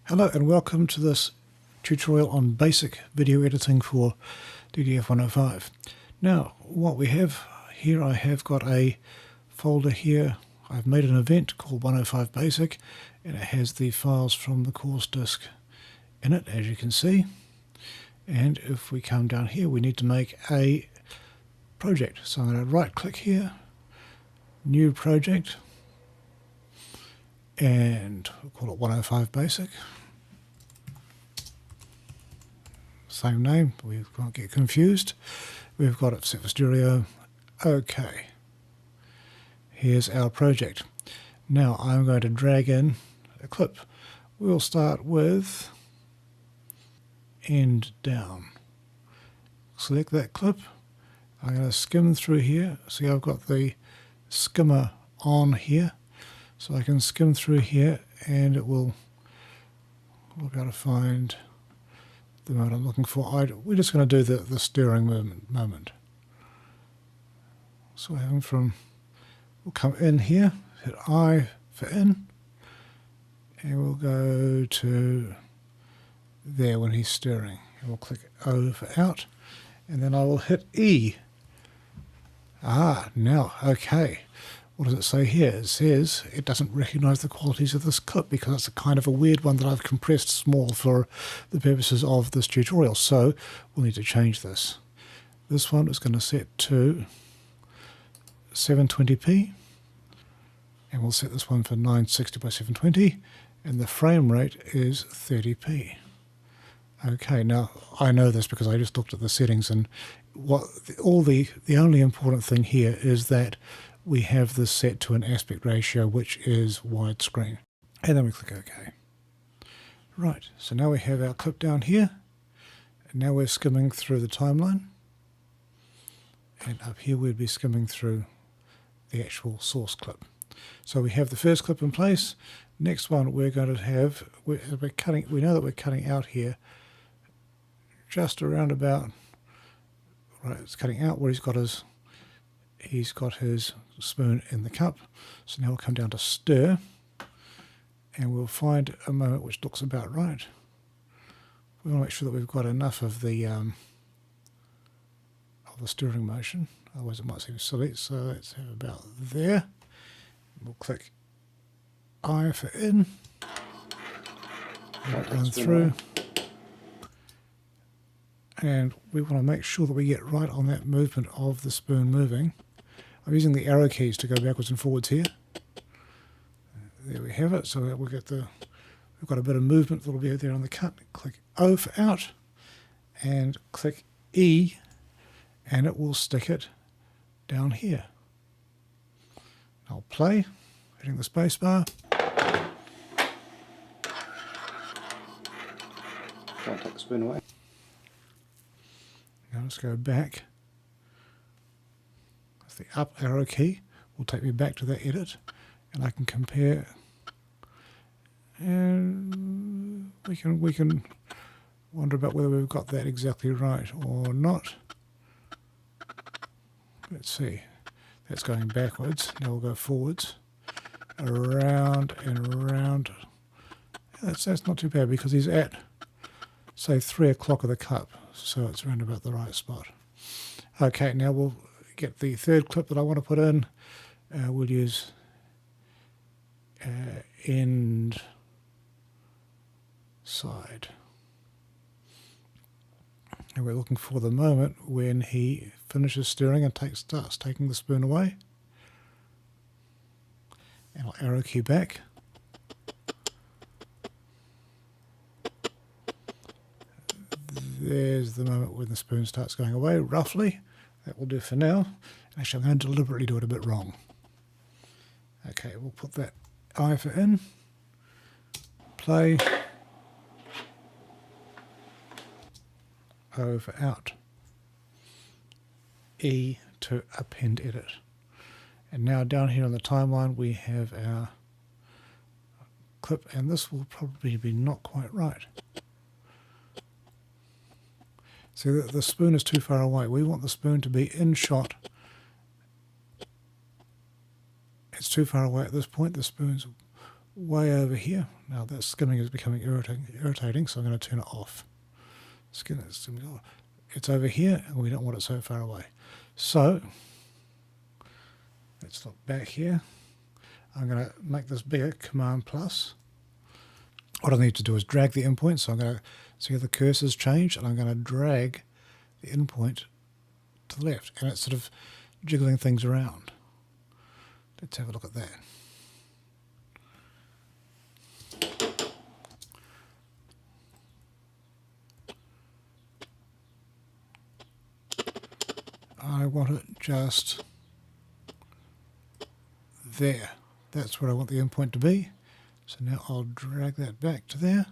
Hello and welcome to this tutorial on basic video editing for DDF 105. Now what we have here, I have got a folder here. I've made an event called 105 Basic and it has the files from the course disk in it, as you can see. And if we come down here, we need to make a project. So I'm going to right click here, new project, and we'll call it 105 Basic. Same name, we won't get confused. We've got it set for stereo. Okay. Here's our project. Now I'm going to drag in a clip. We'll start with end down. Select that clip. I'm going to skim through here. See, I've got the skimmer on here. So I can skim through here and it will, we'll be able to find the moment I'm looking for. We're just going to do the steering moment. So we're having from, we'll come in here, hit I for in, and we'll go to there when he's steering. And we'll click O for out, and then I will hit E. Now, okay. What does it say here? It says it doesn't recognize the qualities of this clip because it's a kind of a weird one that I've compressed small for the purposes of this tutorial. So we'll need to change this. This one is going to set to 720p, and we'll set this one for 960 by 720, and the frame rate is 30p. Okay, now I know this because I just looked at the settings, and the only important thing here is that we have this set to an aspect ratio which is widescreen, and then we click OK. Right, so now we have our clip down here, and now we're skimming through the timeline, and up here we'd be skimming through the actual source clip. So we have the first clip in place. Next one we're going to have, we know that we're cutting out here just around about, right, it's cutting out where he's got his spoon in the cup. So now we'll come down to stir, and we'll find a moment which looks about right. We want to make sure that we've got enough of the stirring motion, otherwise it might seem silly. So let's have about there. We'll click I for in, run through, and we want to make sure that we get right on that movement of the spoon moving. I'm using the arrow keys to go backwards and forwards here. There we have it. So that we'll get we've got a bit of movement that'll be there on the cut. Click O for out, and click E, and it will stick it down here. I'll play, hitting the space bar. Can't take the spoon away. Now let's go back. The up arrow key will take me back to that edit, and I can compare, and we can wonder about whether we've got that exactly right or not. Let's see, that's going backwards. Now we'll go forwards, around and around. That's not too bad because he's at, say, 3 o'clock of the cup, so it's around about the right spot. Okay, now we'll get the third clip that I want to put in. We'll use end side. And we're looking for the moment when he finishes stirring and starts taking the spoon away. And I'll arrow key back. There's the moment when the spoon starts going away, roughly. That will do for now. Actually, I'm going to deliberately do it a bit wrong. Okay, we'll put that I for in, play, O for out, E to append edit. And now down here on the timeline we have our clip, and this will probably be not quite right. See, the spoon is too far away. We want the spoon to be in shot. It's too far away at this point. The spoon's way over here. Now that skimming is becoming irritating, so I'm going to turn it off. It's over here, and we don't want it so far away. So let's look back here. I'm going to make this bigger, Command plus. What I need to do is drag the endpoint, so I'm going to see how the cursor's changed, and I'm going to drag the endpoint to the left, and it's sort of jiggling things around. Let's have a look at that. I want it just there. That's where I want the endpoint to be. So now I'll drag that back to there.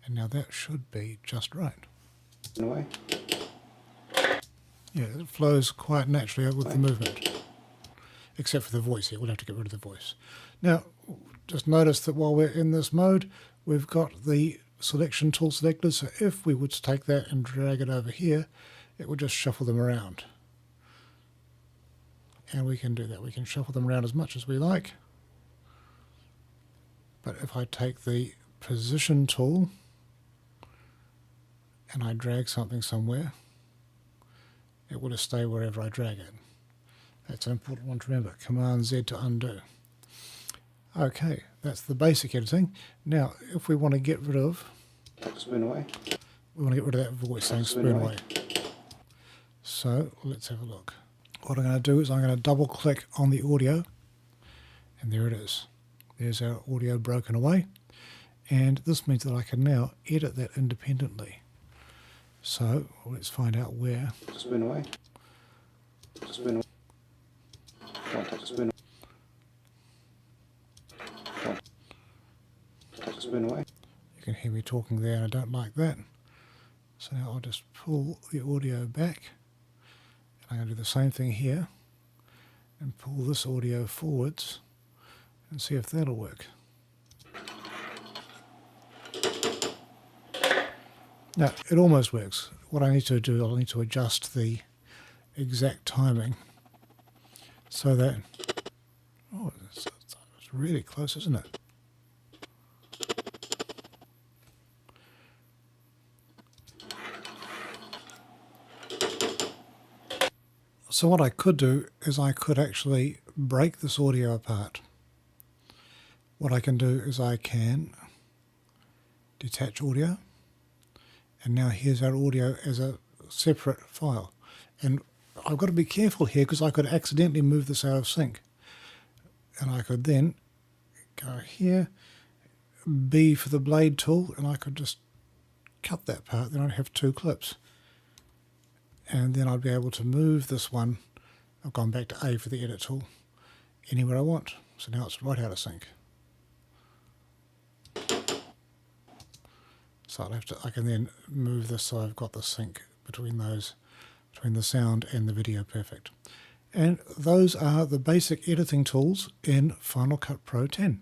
And now that should be just right. Away. Yeah, it flows quite naturally with the movement. Except for the voice here. We'll have to get rid of the voice. Now, just notice that while we're in this mode, we've got the selection tool selected. So if we were to take that and drag it over here, it would just shuffle them around. And we can do that. We can shuffle them around as much as we like. But if I take the position tool and I drag something somewhere, it will just stay wherever I drag it. That's an important one to remember. Command Z to undo. Okay, that's the basic editing. Now, if we want to get rid of... Spoon away. We want to get rid of that voice saying spoon away. So, let's have a look. What I'm going to do is I'm going to double click on the audio, and there it is. There's our audio broken away, and this means that I can now edit that independently. So let's find out where. Spoon away. Spoon away. Contact spoon. Contact spoon away. You can hear me talking there, and I don't like that. So now I'll just pull the audio back. I'm going to do the same thing here and pull this audio forwards and see if that'll work. Now, it almost works. What I need to do, I'll need to adjust the exact timing so that... Oh, it's really close, isn't it? So what I could do is I could actually break this audio apart. What I can do is I can detach audio, and now here's our audio as a separate file. And I've got to be careful here because I could accidentally move this out of sync. And I could then go here, B for the blade tool, and I could just cut that part, then I'd have two clips. And then I'd be able to move this one. I've gone back to A for the edit tool anywhere I want. So now it's right out of sync. So I can then move this so I've got the sync between the sound and the video perfect. And those are the basic editing tools in Final Cut Pro 10.